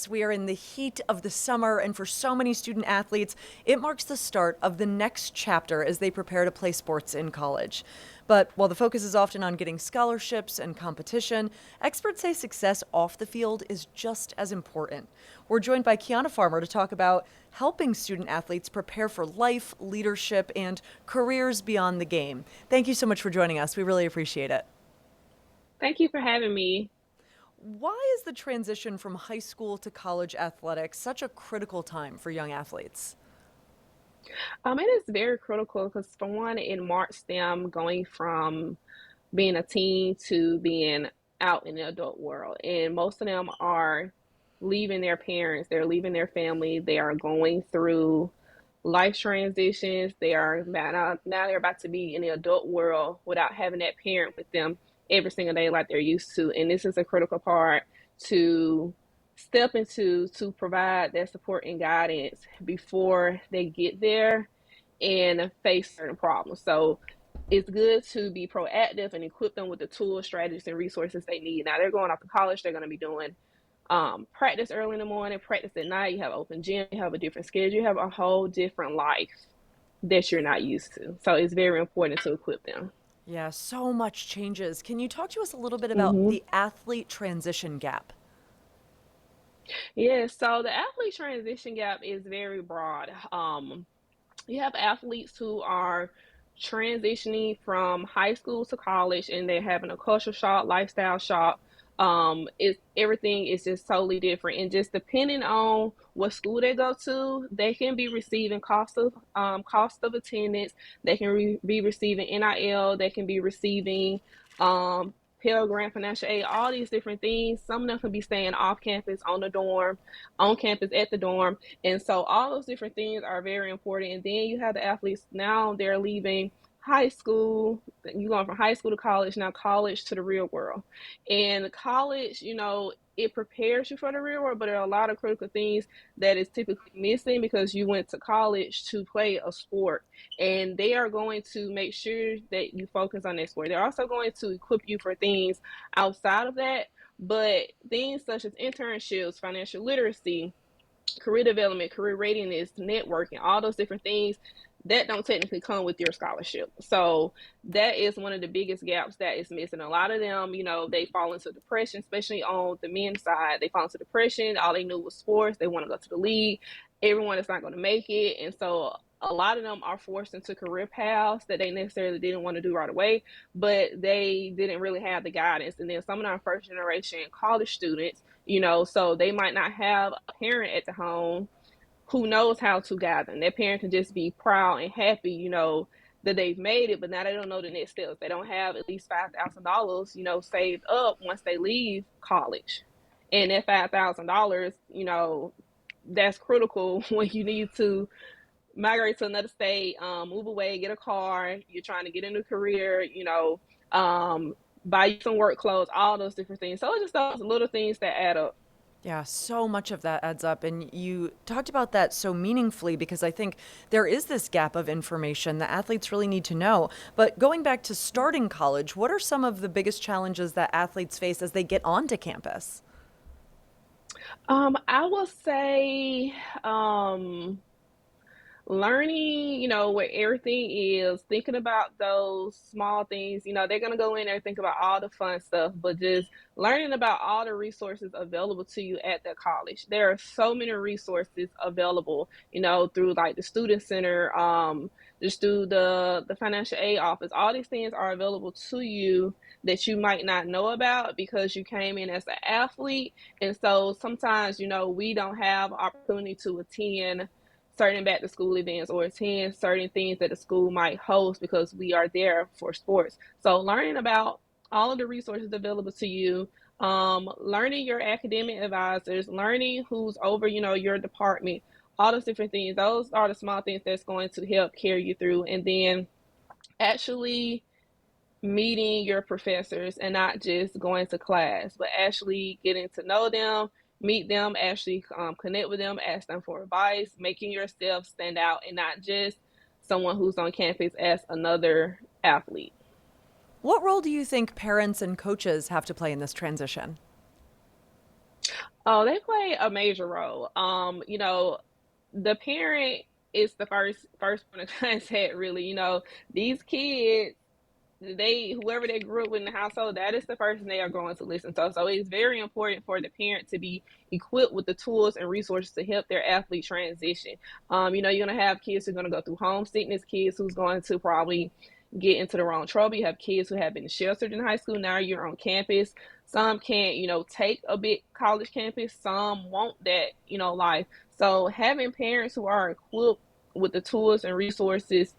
We are in the heat of the summer, and for so many student athletes, it marks the start of the next chapter as they prepare to play sports in college. But while the focus is often on getting scholarships and competition, experts say success off the field is just as important. We're joined by Keonna Farmer to talk about helping student athletes prepare for life, leadership, and careers beyond the game. Thank you so much for joining us. We really appreciate it. Thank you for having me. Why is the transition from high school to college athletics such a critical time for young athletes? It is very critical because, for one, it marks them going from being a teen to being out in the adult world. And most of them are leaving their parents, they're leaving their family, they are going through life transitions. They are now they're about to be in the adult world without having that parent with them every single day like they're used to. And this is a critical part to step into to provide that support and guidance before they get there and face certain problems. So it's good to be proactive and equip them with the tools, strategies, and resources they need. Now they're going off to college, they're going to be doing practice early in the morning, practice at night. You have open gym, you have a different schedule, you have a whole different life that you're not used to. So it's very important to equip them. Yeah, so much changes. Can you talk to us a little bit about hmm the athlete transition gap? Yeah, so the athlete transition gap is very broad. You have athletes who are transitioning from high school to college and they're having a culture shock, lifestyle shock. It's everything is just totally different, and just depending on what school they go to, they can be receiving cost of attendance. They can be receiving NIL. They can be receiving Pell Grant, financial aid, all these different things. Some of them can be staying off campus on the dorm, on campus at the dorm. And so all those different things are very important. And then you have the athletes now, they're leaving high school. You're going from high school to college, now college to the real world. And college, it prepares you for the real world, but there are a lot of critical things that is typically missing because you went to college to play a sport. And they are going to make sure that you focus on that sport. They're also going to equip you for things outside of that, but things such as internships, financial literacy, career development, career readiness, networking, all those different things that don't technically come with your scholarship. So that is one of the biggest gaps that is missing. A lot of them, they fall into depression, especially on the men's side. They fall into depression. All they knew was sports. They want to go to the league. Everyone is not going to make it. And so a lot of them are forced into career paths that they necessarily didn't want to do right away, but they didn't really have the guidance. And then some of our first generation college students, so they might not have a parent at the home who knows how to guide them. Their parent can just be proud and happy, that they've made it, but now they don't know the next steps. They don't have at least $5,000, saved up once they leave college. And that $5,000, that's critical when you need to migrate to another state, move away, get a car, you're trying to get a new career, buy you some work clothes, all those different things. So it's just those little things that add up. Yeah, so much of that adds up. And you talked about that so meaningfully because I think there is this gap of information that athletes really need to know. But going back to starting college, what are some of the biggest challenges that athletes face as they get onto campus? I will say, learning, where everything is, thinking about those small things, they're going to go in there and think about all the fun stuff, but just learning about all the resources available to you at the college. There are so many resources available, through like the student center, just through the financial aid office. All these things are available to you that you might not know about because you came in as an athlete. And so sometimes, we don't have opportunity to attend certain back to school events or attend certain things that the school might host because we are there for sports. So learning about all of the resources available to you, learning your academic advisors, learning who's over, your department, all those different things. Those are the small things that's going to help carry you through. And then actually meeting your professors and not just going to class, but actually getting to know them, meet them, actually connect with them, ask them for advice, making yourself stand out and not just someone who's on campus as another athlete. What role do you think parents and coaches have to play in this transition? Oh, they play a major role. The parent is the first point of contact, really. These kids, they whoever they grew up with in the household, that is the person they are going to listen to. So it's very important for the parent to be equipped with the tools and resources to help their athlete transition. You're gonna have kids who are gonna go through homesickness, kids who's going to probably get into the wrong trouble. You have kids who have been sheltered in high school. Now you're on campus. Some can't, take a big college campus. Some want that, life. So having parents who are equipped with the tools and resources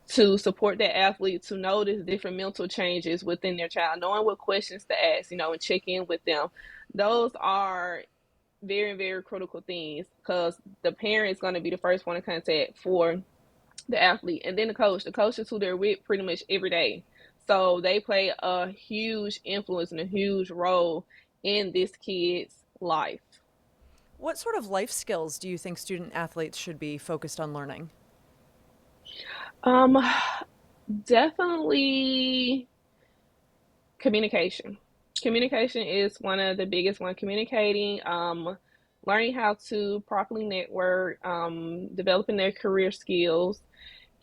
to support that athlete to notice different mental changes within their child, knowing what questions to ask, and check in with them. Those are very, very critical things because the parent is going to be the first point of contact for the athlete, and then the coach. The coach is who they're with pretty much every day. So they play a huge influence and a huge role in this kid's life. What sort of life skills do you think student athletes should be focused on learning? Um, Definitely communication. Communication is one of the biggest one. Communicating, learning how to properly network, developing their career skills,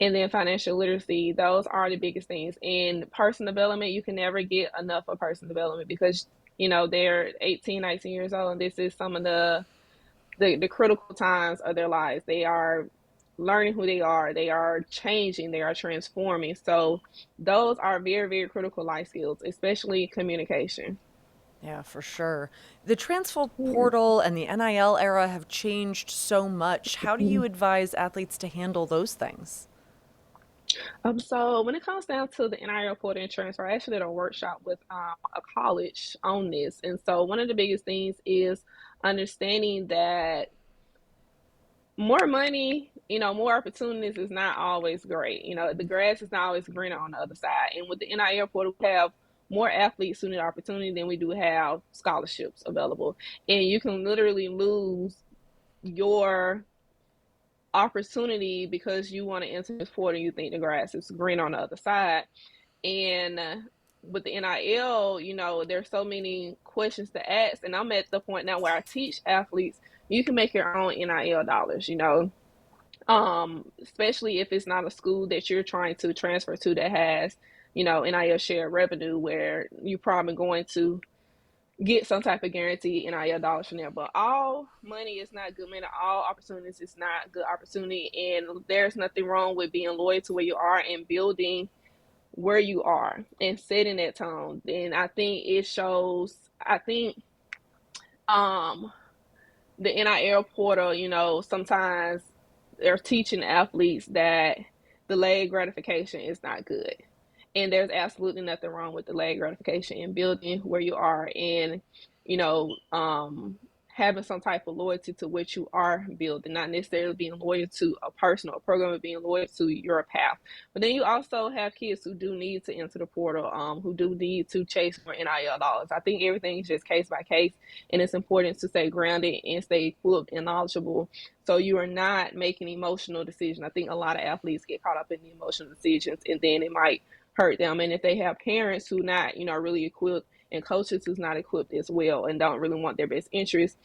and then financial literacy. Those are the biggest things. And person development, you can never get enough of person development because they're 18, 19 years old, and this is some of the critical times of their lives. They are learning who they are changing, they are transforming. So those are very, very critical life skills, especially communication. Yeah, for sure. The transfer Yeah. portal and the NIL era have changed so much. How do you advise athletes to handle those things? So when it comes down to the NIL portal and transfer, I actually did a workshop with a college on this. And so one of the biggest things is understanding that more money, more opportunities is not always great. The grass is not always greener on the other side. And with the NIL portal, we have more athletes who need opportunity than we do have scholarships available. And you can literally lose your opportunity because you want to enter this portal and you think the grass is green on the other side. And with the NIL, there's so many questions to ask. And I'm at the point now where I teach athletes, you can make your own NIL dollars, especially if it's not a school that you're trying to transfer to that has, NIL share revenue where you're probably going to get some type of guaranteed NIL dollars from there. But all money is not good money. All opportunities is not good opportunity. And there's nothing wrong with being loyal to where you are and building where you are and setting that tone. And I think it shows, I think um the NIL portal, sometimes they're teaching athletes that delayed gratification is not good. And there's absolutely nothing wrong with delayed gratification and building where you are and, you know, um, having some type of loyalty to what you are building, not necessarily being loyal to a person or a program, but being loyal to your path. But then you also have kids who do need to enter the portal, who do need to chase more NIL dollars. I think everything is just case by case, and it's important to stay grounded and stay equipped and knowledgeable so you are not making emotional decisions. I think a lot of athletes get caught up in the emotional decisions, and then it might hurt them. And if they have parents who not, really equipped and coaches who's not equipped as well and don't really want their best interest,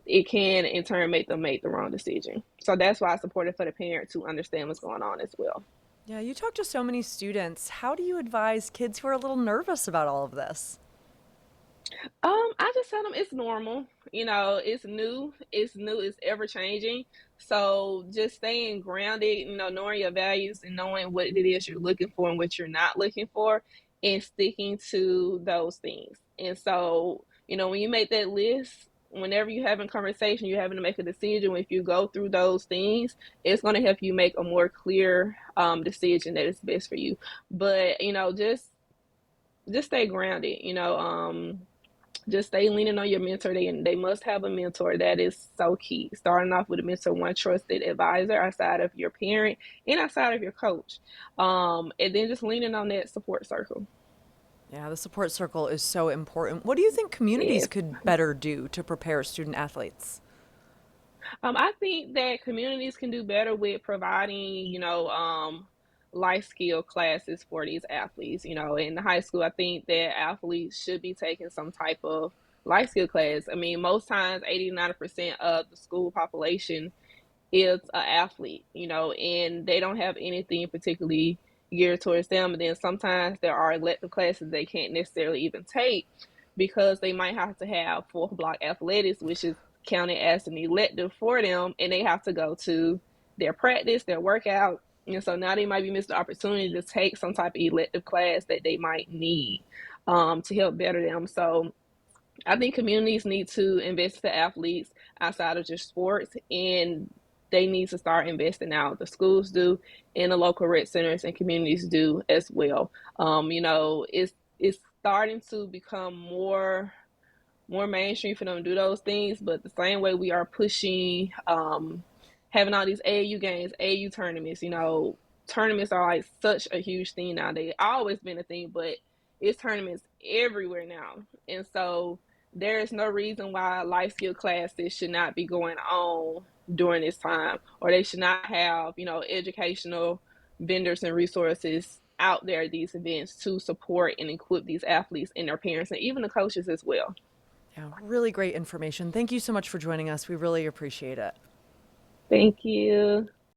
it can in turn make them make the wrong decision. So that's why I support it for the parent to understand what's going on as well. Yeah, you talk to so many students. How do you advise kids who are a little nervous about all of this? I just tell them it's normal. It's new. It's new. It's ever changing. So just staying grounded, knowing your values and knowing what it is you're looking for and what you're not looking for, and sticking to those things. And so, when you make that list, whenever you're having conversation, you're having to make a decision. If you go through those things, it's going to help you make a more clear decision that is best for you. But just stay grounded. Just stay leaning on your mentor. They must have a mentor. That is so key. Starting off with a mentor, one trusted advisor outside of your parent and outside of your coach. And then just leaning on that support circle. Yeah, the support circle is so important. What do you think communities Yes. could better do to prepare student athletes? I think that communities can do better with providing, life skill classes for these athletes. In high school, I think that athletes should be taking some type of life skill class. I mean, most times 80 to 90% of the school population is an athlete, and they don't have anything particularly geared towards them. And then sometimes there are elective classes they can't necessarily even take because they might have to have fourth block athletics, which is counted as an elective for them, and they have to go to their practice, their workout. And so now they might be missing the opportunity to take some type of elective class that they might need to help better them. So I think communities need to invest in athletes outside of just sports, and they need to start investing now. The schools do, and the local rec centers and communities do as well. It's starting to become more mainstream for them to do those things. But the same way we are pushing, having all these AAU games, AAU tournaments, tournaments are like such a huge thing now. They've always been a thing, but it's tournaments everywhere now. And so there is no reason why life skill classes should not be going on during this time, or they should not have, educational vendors and resources out there at these events to support and equip these athletes and their parents and even the coaches as well. Yeah, really great information. Thank you so much for joining us. We really appreciate it. Thank you.